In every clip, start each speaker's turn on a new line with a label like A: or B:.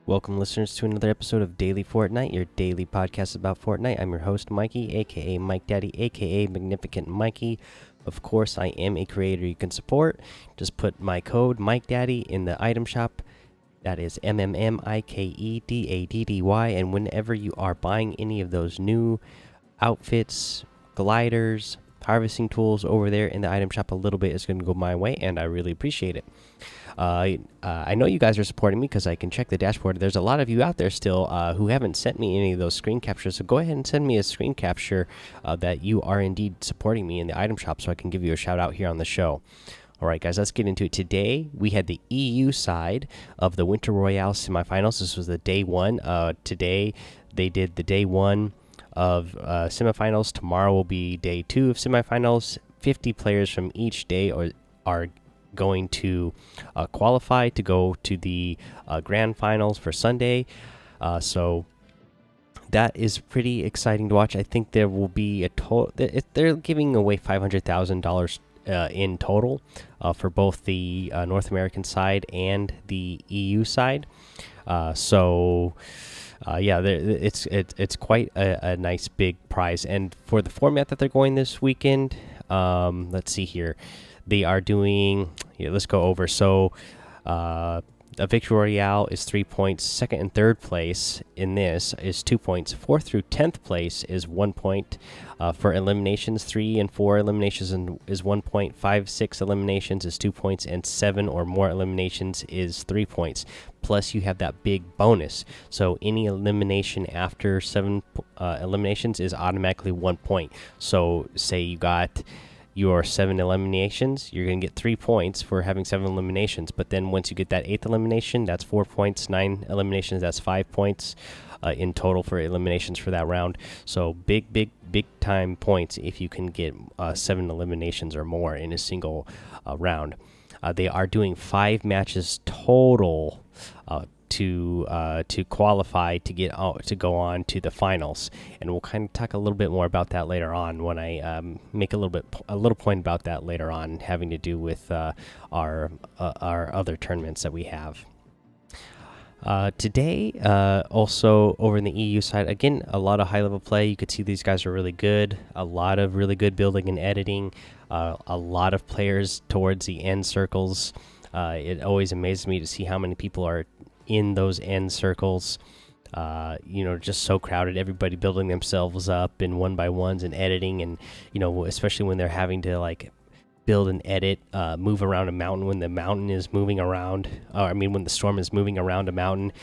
A: Welcome, listeners, to another episode of Daily Fortnite, your daily podcast about Fortnite. I'm your host, Mikey, aka MikeDaddy, aka MagnificantMikie. Of course, I am a creator you can support. Just put my code MikeDaddy in the item shop. That is MMMikeDaddy, and whenever you are buying any of those new outfits, gliders, harvesting tools over there in the item shop, a little bit is going to go my way, and I really appreciate it. I know you guys are supporting me because I can check the dashboard. There's a lot of you out there still who haven't sent me any of those screen captures, so go ahead and send me a screen capture that you are indeed supporting me in the item shop so I can give you a shout out here on the show. All right, guys, let's get into it. Today, we had the EU side of the Winter Royale Semi-Finals. This was the day one. Today, they did the day one of semifinals. Tomorrow will be day two of semifinals. 50 players from each day are going to qualify to go to the grand finals for Sunday. So that is pretty exciting to watch. I think there will be a total. They're giving away $500,000 in total for both the North American side and the EU side. Yeah, it's quite a nice big prize. And for the format that they're going this weekend, let's see here. They are doing. Yeah, let's go over. So, a Victory Royale is 3 points. Second and third place in this is 2 points. Fourth through 10th place is 1 point. For eliminations, 3 and 4 eliminations is 1 point. 5, 6 eliminations is 2 points, and 7 or more eliminations is 3 points. Plus, you have that big bonus. So any elimination after 7 eliminations is automatically 1 point. So say you got your 7 eliminations, you're going to get 3 points for having 7 eliminations. But then once you get that 8th elimination, that's 4 points. 9 eliminations, that's 5 points in total for eliminations for that round. So big time points if you can get 7 eliminations or more in a single round. They are doing 5 matches total to qualify to get to go on to the finals, and we'll kind of talk a little bit more about that later on when I make a little point about that later on, having to do with our other tournaments that we have. Today, also over in the EU side, again, a lot of high level play. You could see these guys are really good. A lot of really good building and editing. A lot of players towards the end circles. It always amazes me to see how many people are in those end circles. Just so crowded. Everybody building themselves up in 1x1s and editing, and especially when they're having to like build and edit, move around a mountain when the mountain is moving around. When the storm is moving around a mountain.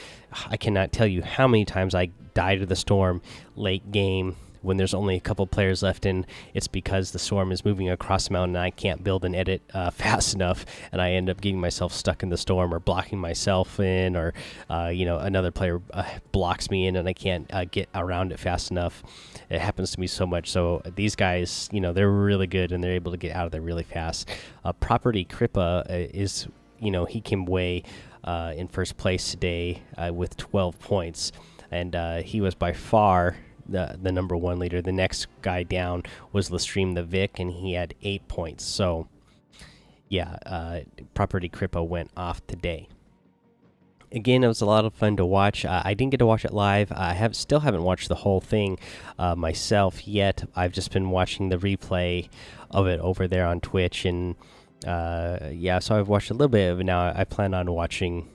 A: I cannot tell you how many times I die to the storm late game when there's only a couple players left, and it's because the storm is moving across the mountain and I can't build and edit fast enough, and I end up getting myself stuck in the storm or blocking myself in, or another player blocks me in and I can't get around it fast enough. It happens to me so much. So these guys, they're really good and they're able to get out of there really fast. Property Kripa is, he came way in first place today with 12 points, and he was by far the number one leader. The next guy down was Lestream the Vic, and he had 8 points. So yeah, Property Kripa went off today. Again, it was a lot of fun to watch. I didn't get to watch it live. I still haven't watched the whole thing myself yet. I've just been watching the replay of it over there on Twitch, and so I've watched a little bit of it now. I plan on watching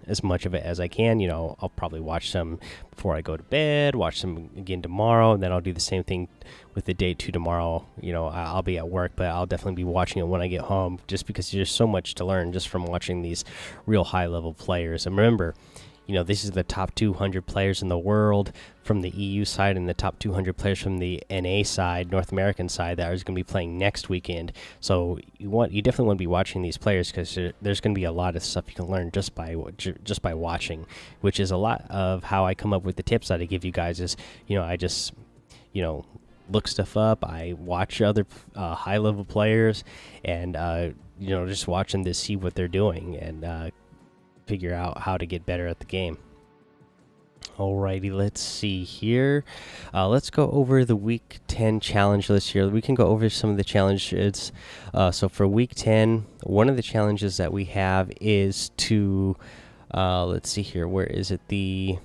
A: as much of it as I can. I'll probably watch some before I go to bed, watch some again tomorrow, and then I'll do the same thing with the day 2 tomorrow. I'll be at work, but I'll definitely be watching it when I get home, just because there's so much to learn just from watching these real high level players. And remember, this is the top 200 players in the world from the EU side, and the top 200 players from the NA side, North American side, that is going to be playing next weekend. So you definitely want to be watching these players, because there's going to be a lot of stuff you can learn just by watching, which is a lot of how I come up with the tips that I give you guys. Is I just look stuff up. I watch other high level players, and just watch them to see what they're doing and figure out how to get better at the game. Alrighty, let's see here. Let's go over the week 10 challenge list here. We can go over some of the challenges. So for week 10, one of the challenges that we have is to Let's see here. Where is it? The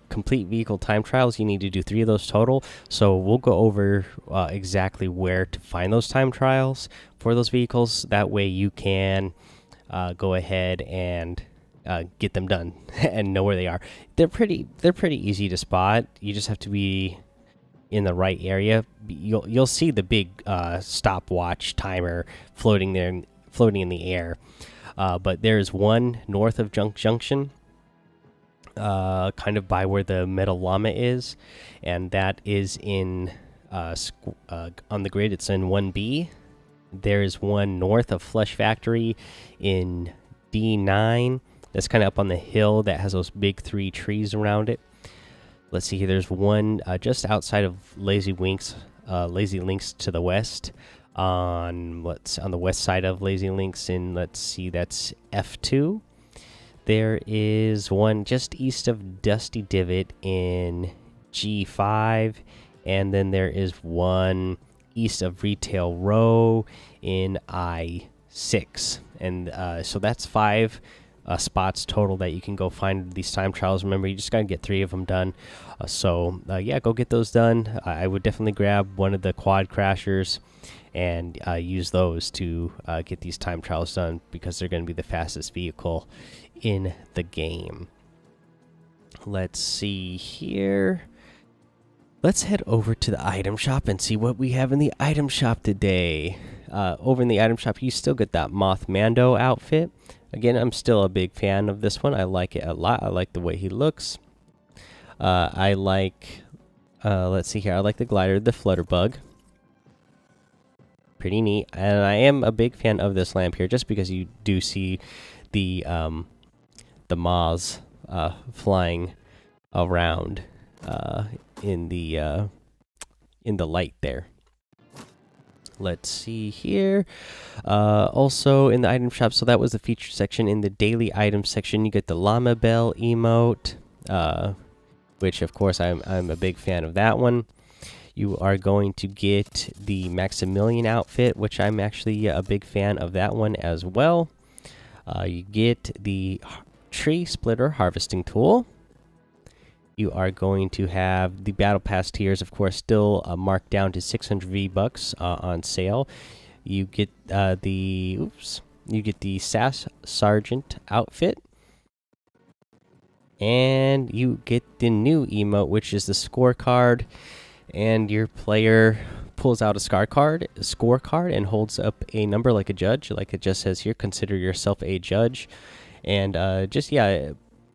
A: complete vehicle time trials. You need to do 3 of those total. So we'll go over exactly where to find those time trials for those vehicles. That way you can go ahead and get them done and know where they are. They're pretty easy to spot. You just have to be in the right area. You'll see the big stopwatch timer floating there, floating in the air. But there's one north of Junction, kind of by where the metal llama is, and that is in on the grid. It's in 1B. There's one north of Flesh Factory in D9. That's kind of up on the hill that has those big 3 trees around it. Let's see here. There's one just outside of Lazy Links to the west. On the west side of Lazy Links in, let's see, that's F2. There is one just east of Dusty Divot in G5, and then there is one east of Retail Row in I6. And so that's 5 spots total that you can go find these time trials. Remember, you just got to get 3 of them done. Yeah, go get those done. I would definitely grab one of the quad crashers and use those to get these time trials done, because they're going to be the fastest vehicle in the game. Let's see here. Let's head over to the item shop and see what we have in the item shop today. Over in the item shop, you still get that Moth Mando outfit. Again, I'm still a big fan of this one. I like it a lot. I like the way he looks. I like, let's see here. I like the glider, the Flutterbug. Pretty neat. And I am a big fan of this lamp here, just because you do see the moths flying around in the light there. Let's see here. Also in the item shop, so that was the feature section. In the daily item section, you get the Llama Bell emote, which of course I'm a big fan of that one. You are going to get the Maximilian outfit, which I'm actually a big fan of that one as well. You get the tree splitter harvesting tool. You are going to have the battle pass tiers, of course, still marked down to 600 V-bucks on sale. You get the SAS Sergeant outfit, and you get the new emote, which is the scorecard. And your player pulls out a scorecard and holds up a number like a judge, like it just says here. Consider yourself a judge, and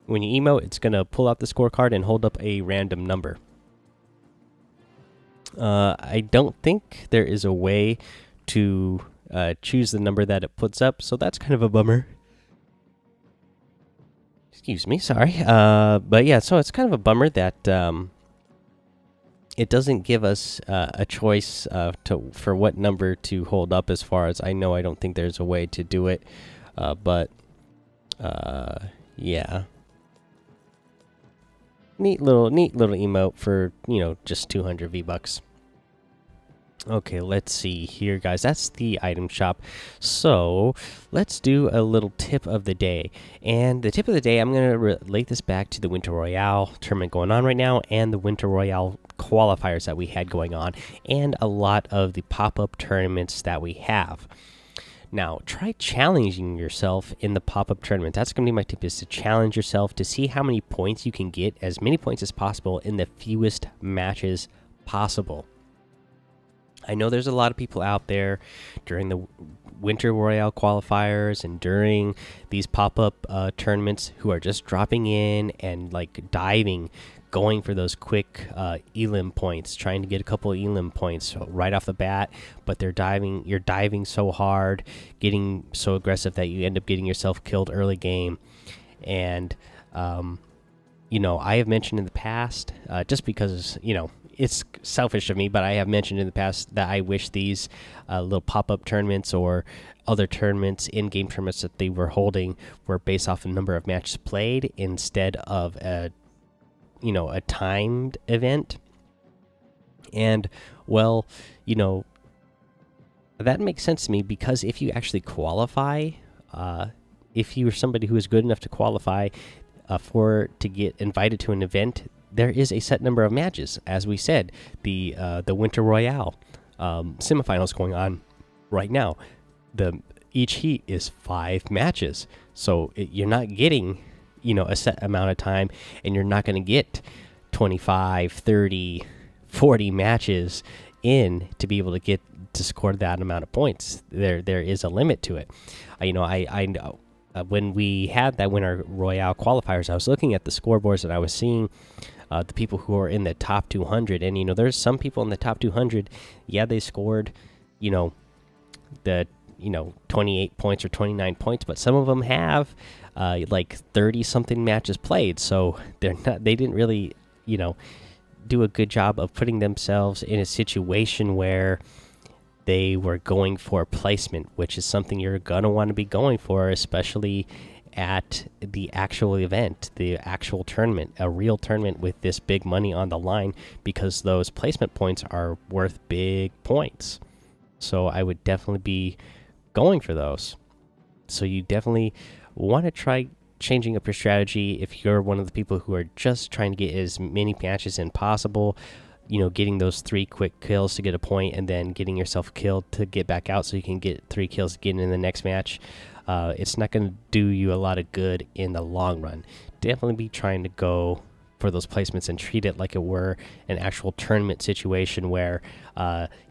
A: when you emote, it's gonna pull out the scorecard and hold up a random number. I don't think there is a way to choose the number that it puts up, so that's kind of a bummer. Excuse me, sorry. But yeah, so it's kind of a bummer that it doesn't give us a choice for what number to hold up. As far as I know, I don't think there's a way to do it. But yeah, neat little emote for just 200 V-bucks. Okay, let's see here, guys. That's the item shop. So let's do a little tip of the day. And the tip of the day, I'm going to relate this back to the Winter Royale tournament going on right now, and the Winter Royale qualifiers that we had going on, and a lot of the pop-up tournaments that we have. Now, try challenging yourself in the pop-up tournament. That's going to be my tip, is to challenge yourself to see how many points you can get, as many points as possible in the fewest matches possible. I know there's a lot of people out there during the Winter Royale qualifiers and during these pop-up tournaments who are just dropping in and like diving, going for those quick elim points, trying to get a couple of elim points right off the bat. But you're diving so hard, getting so aggressive that you end up getting yourself killed early game. And I have mentioned in the past, just because it's selfish of me, but I have mentioned in the past that I wish these little pop-up tournaments or other tournaments, in-game tournaments that they were holding, were based off the number of matches played instead of a timed event. And well, that makes sense to me, because if you actually qualify, if you are somebody who is good enough to qualify to get invited to an event, there is a set number of matches. As we said, the Winter Royale semifinals going on right now. Each heat is 5 matches, so you're not getting a set amount of time, and you're not going to get 25, 30, 40 matches in to be able to get to score that amount of points. There is a limit to it. I know when we had that Winter Royale qualifiers, I was looking at the scoreboards and I was seeing the people who are in the top 200, and there's some people in the top 200. Yeah, they scored the 28 points or 29 points, but some of them have like 30 something matches played, so they didn't really do a good job of putting themselves in a situation where they were going for placement, which is something you're gonna want to be going for, especially at the actual event, the actual tournament, a real tournament with this big money on the line, because those placement points are worth big points. So I would definitely be going for those. So you definitely want to try changing up your strategy if you're one of the people who are just trying to get as many matches in possible. Getting those 3 quick kills to get a point, and then getting yourself killed to get back out so you can get 3 kills again in the next match. It's not going to do you a lot of good in the long run. Definitely be trying to go for those placements and treat it like it were an actual tournament situation where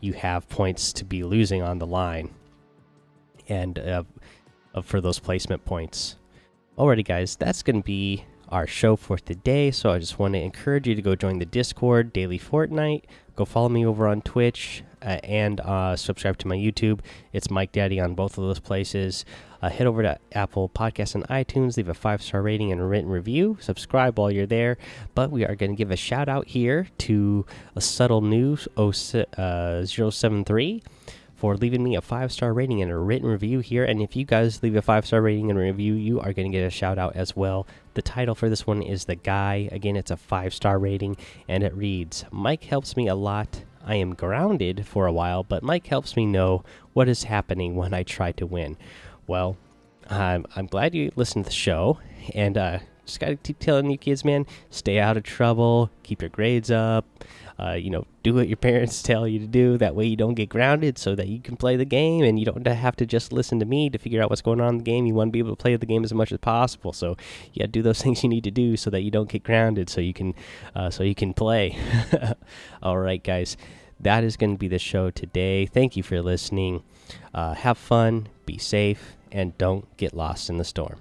A: you have points to be losing on the line, and for those placement points. Alrighty, guys, that's going to be our show for today. So I just want to encourage you to go join the Discord, Daily Fortnite. Go follow me over on Twitch, and subscribe to my YouTube. It's MikeDaddy on both of those places. Head over to Apple Podcasts and iTunes. Leave a 5-star rating and a written review. Subscribe while you're there. But we are going to give a shout out here to a Subtle News 073 for leaving me a 5-star rating and a written review here. And if you guys leave a 5-star rating and a review, you are going to get a shout out as well. The title for this one is The Guy. Again, it's a 5-star rating, and it reads, Mike helps me a lot. I am grounded for a while, but Mike helps me know what is happening when I try to win. Well, I'm glad you listened to the show, and just got to keep telling you kids, man, stay out of trouble, keep your grades up, do what your parents tell you to do. That way you don't get grounded, so that you can play the game, and you don't have to just listen to me to figure out what's going on in the game. You want to be able to play the game as much as possible, so yeah, do those things you need to do so that you don't get grounded, so you can play. All right, guys, that is going to be the show today. Thank you for listening. Have fun, be safe, and don't get lost in the storm.